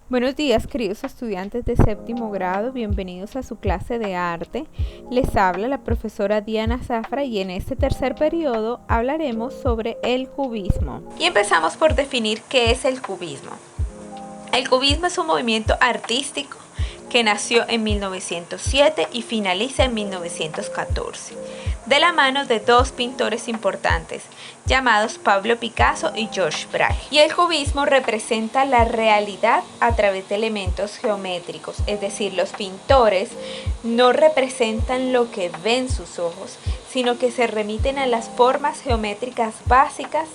Buenos días, queridos estudiantes de séptimo grado, bienvenidos a su clase de arte. Les habla la profesora Diana Zafra y en este tercer periodo hablaremos sobre el cubismo. Y empezamos por definir qué es el cubismo. El cubismo es un movimiento artístico que nació en 1907 y finaliza en 1914, de la mano de dos pintores importantes, llamados Pablo Picasso y Georges Braque. Y el cubismo representa la realidad a través de elementos geométricos, es decir, los pintores no representan lo que ven sus ojos, sino que se remiten a las formas geométricas básicas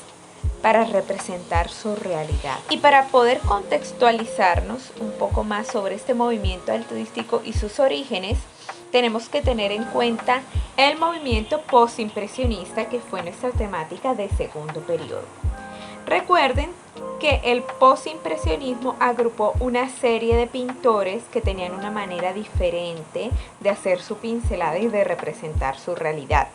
para representar su realidad. Y para poder contextualizarnos un poco más sobre este movimiento artístico y sus orígenes, tenemos que tener en cuenta el movimiento postimpresionista, que fue nuestra temática de segundo periodo. Recuerden que el postimpresionismo agrupó una serie de pintores que tenían una manera diferente de hacer su pincelada y de representar su realidad.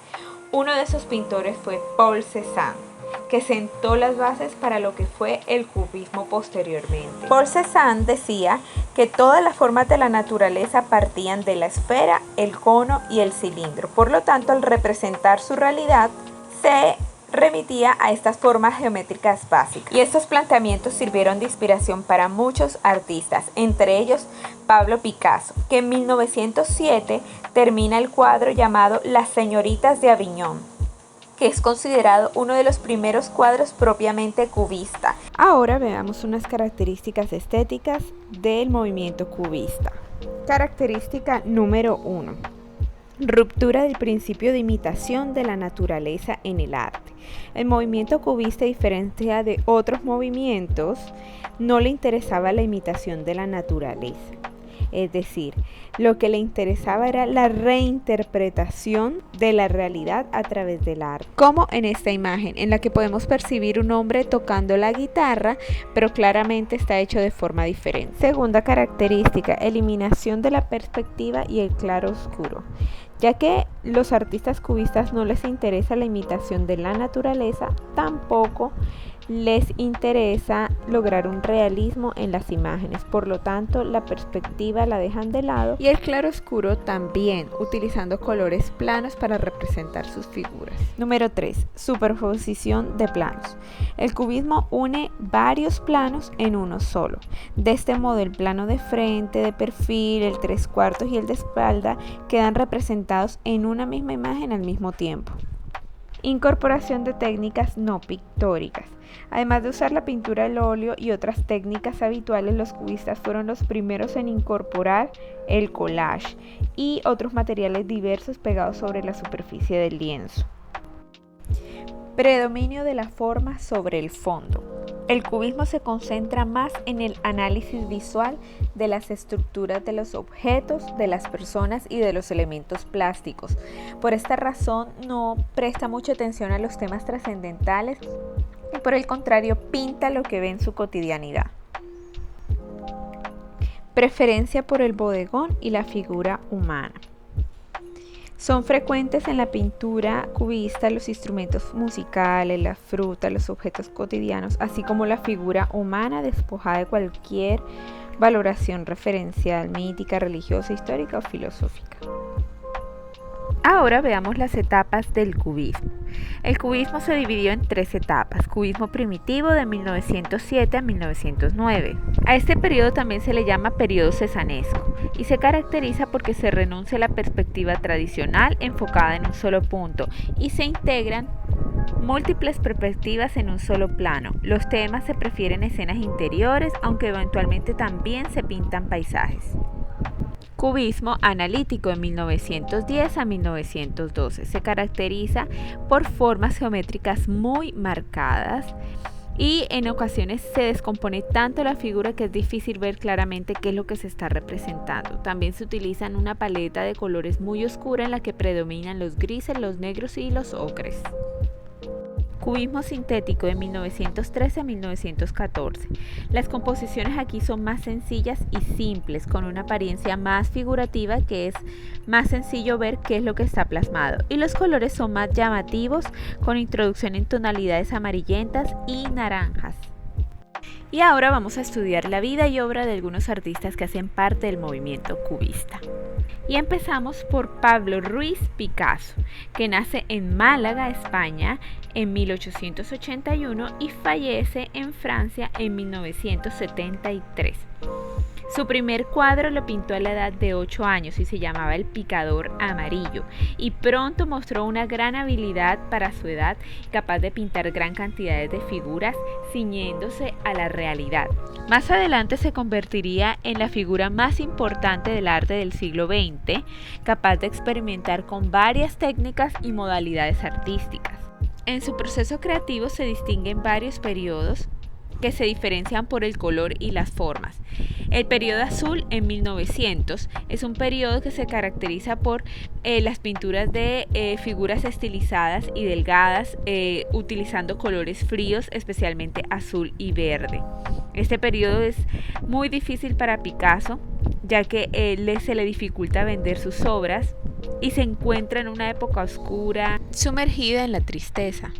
Uno de esos pintores fue Paul Cézanne, que sentó las bases para lo que fue el cubismo posteriormente. Paul Cézanne decía que todas las formas de la naturaleza partían de la esfera, el cono y el cilindro. Por lo tanto, al representar su realidad, se remitía a estas formas geométricas básicas. Y estos planteamientos sirvieron de inspiración para muchos artistas, entre ellos Pablo Picasso, que en 1907 termina el cuadro llamado Las Señoritas de Aviñón, que es considerado uno de los primeros cuadros propiamente cubista. Ahora veamos unas características estéticas del movimiento cubista. Característica número 1. Ruptura del principio de imitación de la naturaleza en el arte. El movimiento cubista, a diferencia de otros movimientos, no le interesaba la imitación de la naturaleza. Es decir, lo que le interesaba era la reinterpretación de la realidad a través del arte. Como en esta imagen, en la que podemos percibir un hombre tocando la guitarra, pero claramente está hecho de forma diferente. Segunda característica, eliminación de la perspectiva y el claro oscuro. Ya que los artistas cubistas no les interesa la imitación de la naturaleza, tampoco les interesa lograr un realismo en las imágenes. Por lo tanto, la perspectiva la dejan de lado y el claroscuro también, utilizando colores planos para representar sus figuras. Número 3. Superposición de planos. El cubismo une varios planos en uno solo. De este modo, el plano de frente, de perfil, el 3/4 y el de espalda quedan representados en una misma imagen al mismo tiempo. Incorporación de técnicas no pictóricas. Además de usar la pintura al óleo y otras técnicas habituales, los cubistas fueron los primeros en incorporar el collage y otros materiales diversos pegados sobre la superficie del lienzo. Predominio de la forma sobre el fondo. El cubismo se concentra más en el análisis visual de las estructuras de los objetos, de las personas y de los elementos plásticos. Por esta razón no presta mucha atención a los temas trascendentales y por el contrario pinta lo que ve en su cotidianidad. Preferencia por el bodegón y la figura humana. Son frecuentes en la pintura cubista los instrumentos musicales, la fruta, los objetos cotidianos, así como la figura humana despojada de cualquier valoración referencial, mítica, religiosa, histórica o filosófica. Ahora veamos las etapas del cubismo. El cubismo se dividió en 3 etapas. Cubismo primitivo de 1907 a 1909. A este periodo también se le llama periodo cesanesco y se caracteriza porque se renuncia a la perspectiva tradicional enfocada en un solo punto y se integran múltiples perspectivas en un solo plano. Los temas se prefieren escenas interiores, aunque eventualmente también se pintan paisajes. Cubismo analítico de 1910 a 1912. Se caracteriza por formas geométricas muy marcadas y en ocasiones se descompone tanto la figura que es difícil ver claramente qué es lo que se está representando. También se utilizan una paleta de colores muy oscura en la que predominan los grises, los negros y los ocres. Cubismo sintético de 1913 a 1914. Las composiciones aquí son más sencillas y simples, con una apariencia más figurativa, que es más sencillo ver qué es lo que está plasmado, y los colores son más llamativos, con introducción en tonalidades amarillentas y naranjas. Y ahora vamos a estudiar la vida y obra de algunos artistas que hacen parte del movimiento cubista. Y empezamos por Pablo Ruiz Picasso, que nace en Málaga, España, en 1881 y fallece en Francia en 1973. Su primer cuadro lo pintó a la edad de 8 años y se llamaba El Picador Amarillo, y pronto mostró una gran habilidad para su edad, capaz de pintar gran cantidad de figuras ciñéndose a la realidad. Más adelante se convertiría en la figura más importante del arte del siglo XX, capaz de experimentar con varias técnicas y modalidades artísticas. En su proceso creativo se distinguen varios periodos que se diferencian por el color y las formas. El periodo azul en 1900 es un periodo que se caracteriza por las pinturas de figuras estilizadas y delgadas, utilizando colores fríos, especialmente azul y verde. Este periodo es muy difícil para Picasso, ya que se le dificulta vender sus obras y se encuentra en una época oscura, sumergida en la tristeza.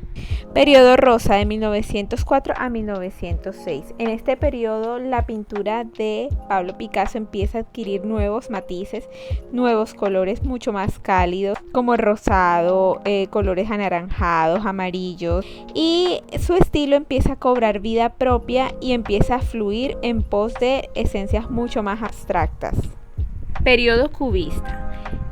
Periodo rosa de 1904 a 1906. En este periodo la pintura de Pablo Picasso empieza a adquirir nuevos matices, nuevos colores mucho más cálidos, como el rosado, colores anaranjados, amarillos, y su estilo empieza a cobrar vida propia y empieza a fluir en pos de esencias mucho más abstractas. Periodo cubista.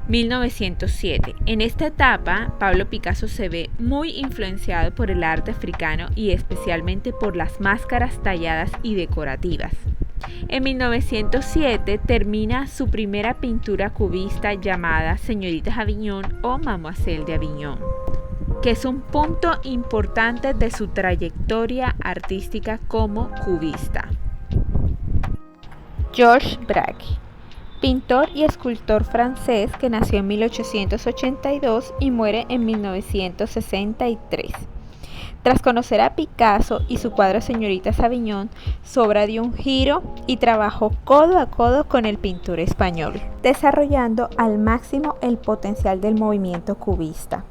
1907. En esta etapa, Pablo Picasso se ve muy influenciado por el arte africano y especialmente por las máscaras talladas y decorativas. En 1907 termina su primera pintura cubista llamada Señoritas Avignon o Mademoiselle de Avignon, que es un punto importante de su trayectoria artística como cubista. Georges Braque, pintor y escultor francés que nació en 1882 y muere en 1963. Tras conocer a Picasso y su cuadro Señoritas Avignon, su obra dio un giro y trabajó codo a codo con el pintor español, desarrollando al máximo el potencial del movimiento cubista.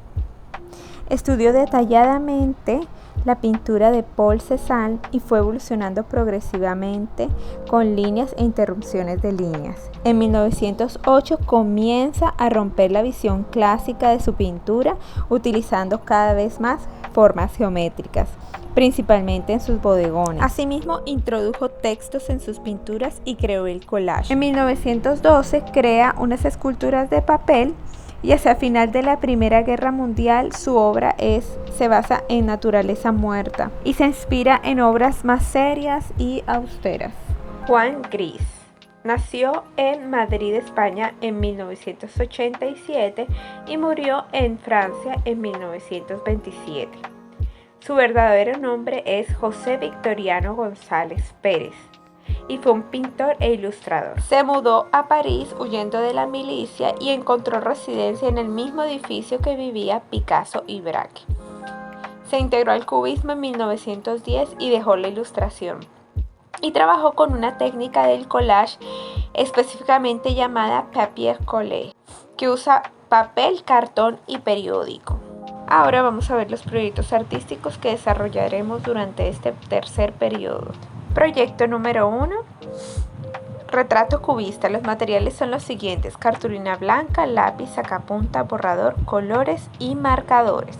Estudió detalladamente la pintura de Paul Cézanne y fue evolucionando progresivamente con líneas e interrupciones de líneas. En 1908 comienza a romper la visión clásica de su pintura, utilizando cada vez más formas geométricas, principalmente en sus bodegones. Asimismo, introdujo textos en sus pinturas y creó el collage. En 1912 crea unas esculturas de papel, y hacia el final de la Primera Guerra Mundial su obra se basa en naturaleza muerta y se inspira en obras más serias y austeras. Juan Gris nació en Madrid, España en 1987 y murió en Francia en 1927. Su verdadero nombre es José Victoriano González Pérez y fue un pintor e ilustrador. Se mudó a París huyendo de la milicia y encontró residencia en el mismo edificio que vivía Picasso y Braque. Se integró al cubismo en 1910 y dejó la ilustración. Y trabajó con una técnica del collage específicamente llamada papier collé, que usa papel, cartón y periódico. Ahora vamos a ver los proyectos artísticos que desarrollaremos durante este tercer periodo. Proyecto número 1. Retrato cubista. Los materiales son los siguientes: cartulina blanca, lápiz, sacapunta, borrador, colores y marcadores.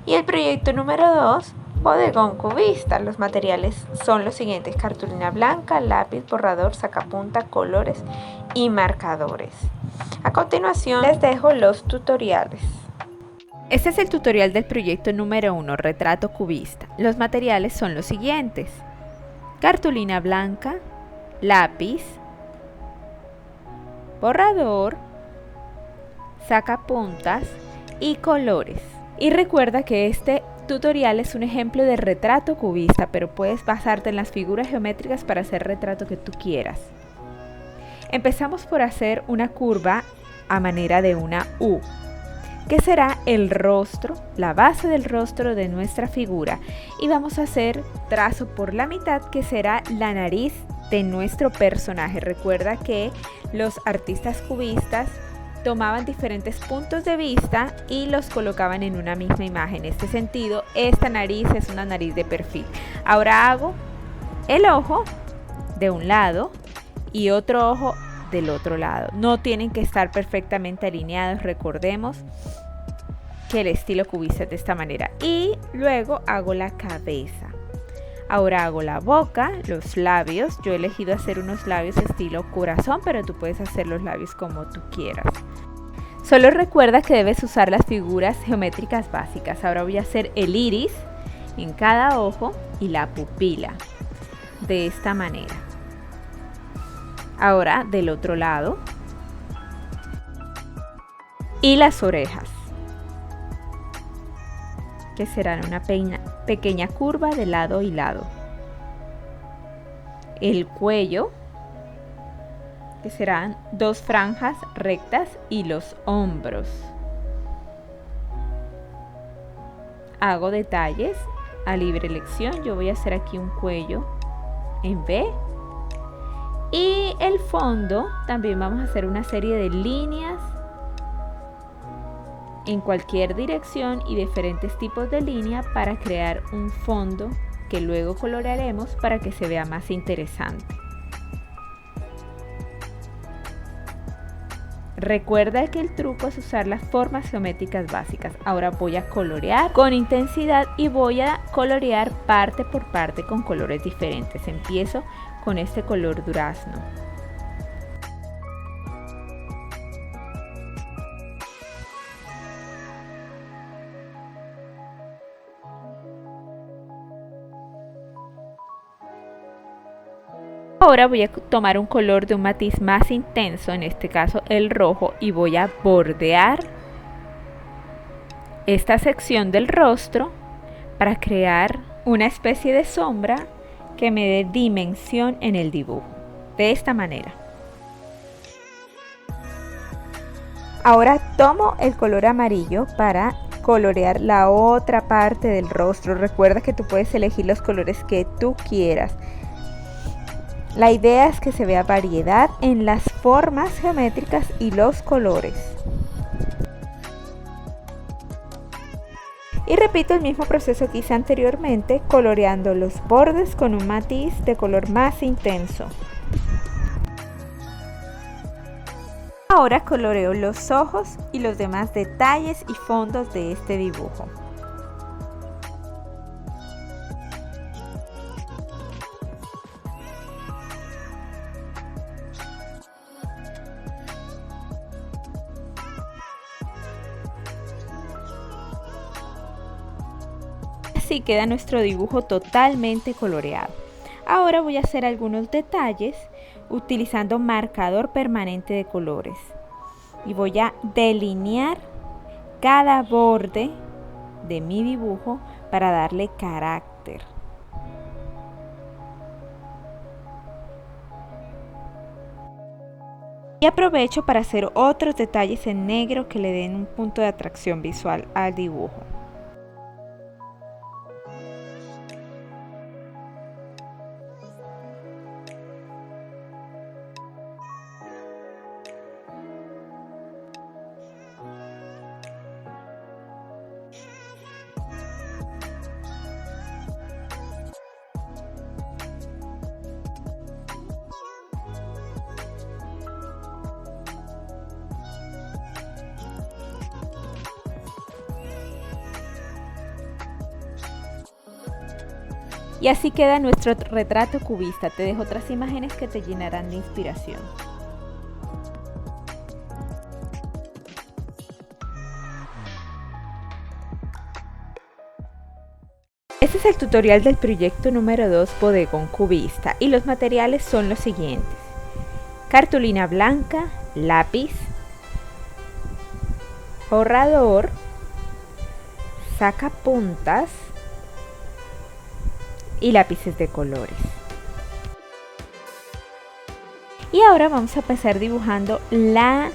Y el proyecto número 2. Bodegón cubista. Los materiales son los siguientes: cartulina blanca, lápiz, borrador, sacapunta, colores y marcadores. A continuación les dejo los tutoriales. Este es el tutorial del proyecto número 1, retrato cubista. Los materiales son los siguientes: cartulina blanca, lápiz, borrador, sacapuntas y colores. Y recuerda que este tutorial es un ejemplo de retrato cubista, pero puedes basarte en las figuras geométricas para hacer el retrato que tú quieras. Empezamos por hacer una curva a manera de una U, que será el rostro, la base del rostro de nuestra figura, y vamos a hacer trazo por la mitad, que será la nariz de nuestro personaje. Recuerda que los artistas cubistas tomaban diferentes puntos de vista y los colocaban en una misma imagen. En este sentido, esta nariz es una nariz de perfil. Ahora hago el ojo de un lado y otro ojo del otro lado. No tienen que estar perfectamente alineados, recordemos que el estilo cubista es de esta manera. Y luego hago la cabeza. Ahora hago la boca, los labios. Yo he elegido hacer unos labios estilo corazón, pero tú puedes hacer los labios como tú quieras. Solo recuerda que debes usar las figuras geométricas básicas. Ahora voy a hacer el iris en cada ojo y la pupila de esta manera. Ahora del otro lado y las orejas, que serán una pequeña curva de lado y lado. El cuello, que serán 2 franjas rectas, y los hombros. Hago detalles a libre elección. Yo voy a hacer aquí un cuello en V. Y el fondo también vamos a hacer una serie de líneas en cualquier dirección y diferentes tipos de línea para crear un fondo que luego colorearemos para que se vea más interesante. Recuerda que el truco es usar las formas geométricas básicas. Ahora voy a colorear con intensidad y voy a colorear parte por parte con colores diferentes. Empiezo con este color durazno. Ahora voy a tomar un color de un matiz más intenso, en este caso el rojo, y voy a bordear esta sección del rostro para crear una especie de sombra que me dé dimensión en el dibujo, de esta manera. Ahora tomo el color amarillo para colorear la otra parte del rostro. Recuerda que tú puedes elegir los colores que tú quieras. La idea es que se vea variedad en las formas geométricas y los colores. Y repito el mismo proceso que hice anteriormente, coloreando los bordes con un matiz de color más intenso. Ahora coloreo los ojos y los demás detalles y fondos de este dibujo. Así queda nuestro dibujo totalmente coloreado. Ahora voy a hacer algunos detalles utilizando marcador permanente de colores. Y voy a delinear cada borde de mi dibujo para darle carácter. Y aprovecho para hacer otros detalles en negro que le den un punto de atracción visual al dibujo. Y así queda nuestro retrato cubista. Te dejo otras imágenes que te llenarán de inspiración. Este es el tutorial del proyecto número 2 Bodegón Cubista y los materiales son los siguientes: cartulina blanca, lápiz, borrador, sacapuntas y lápices de colores. Y ahora vamos a empezar dibujando la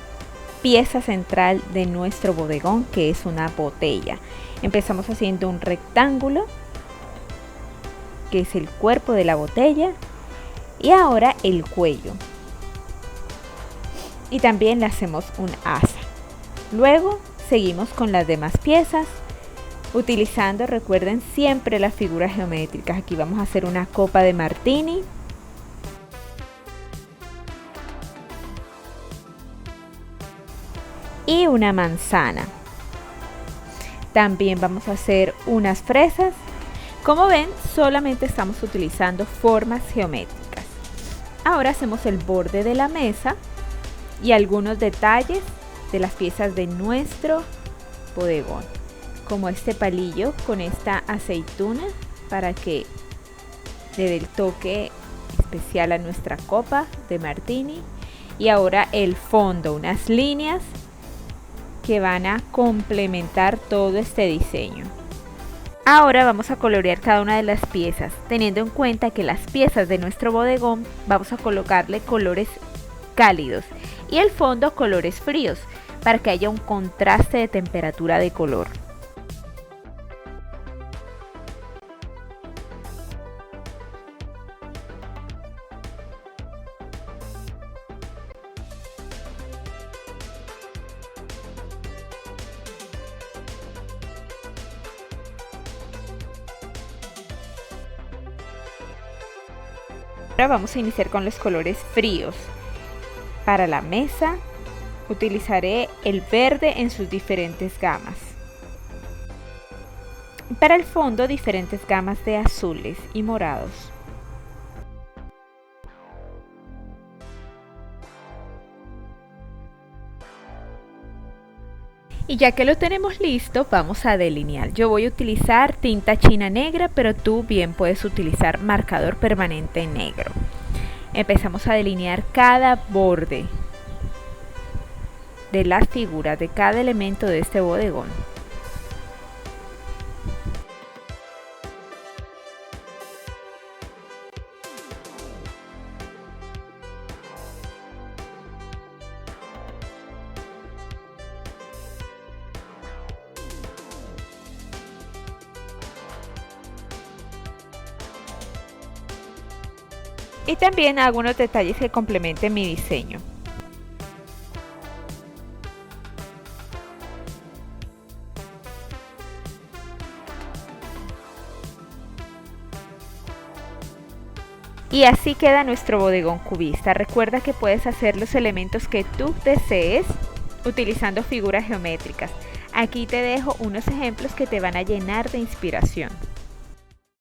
pieza central de nuestro bodegón, que es una botella. Empezamos haciendo un rectángulo, que es el cuerpo de la botella, y ahora el cuello. Y también le hacemos un asa. Luego seguimos con las demás piezas, utilizando, recuerden, siempre las figuras geométricas. Aquí vamos a hacer una copa de martini. Y una manzana. También vamos a hacer unas fresas. Como ven, solamente estamos utilizando formas geométricas. Ahora hacemos el borde de la mesa y algunos detalles de las piezas de nuestro bodegón, como este palillo con esta aceituna para que le dé el toque especial a nuestra copa de martini. Y ahora el fondo, unas líneas que van a complementar todo este diseño. Ahora vamos a colorear cada una de las piezas, teniendo en cuenta que las piezas de nuestro bodegón vamos a colocarle colores cálidos y el fondo colores fríos para que haya un contraste de temperatura de color. Ahora vamos a iniciar con los colores fríos. Para la mesa utilizaré el verde en sus diferentes gamas. Para el fondo, diferentes gamas de azules y morados. Y ya que lo tenemos listo, vamos a delinear. Yo voy a utilizar tinta china negra, pero tú bien puedes utilizar marcador permanente negro. Empezamos a delinear cada borde de las figuras de cada elemento de este bodegón. Y también hago unos detalles que complementen mi diseño. Y así queda nuestro bodegón cubista. Recuerda que puedes hacer los elementos que tú desees utilizando figuras geométricas. Aquí te dejo unos ejemplos que te van a llenar de inspiración.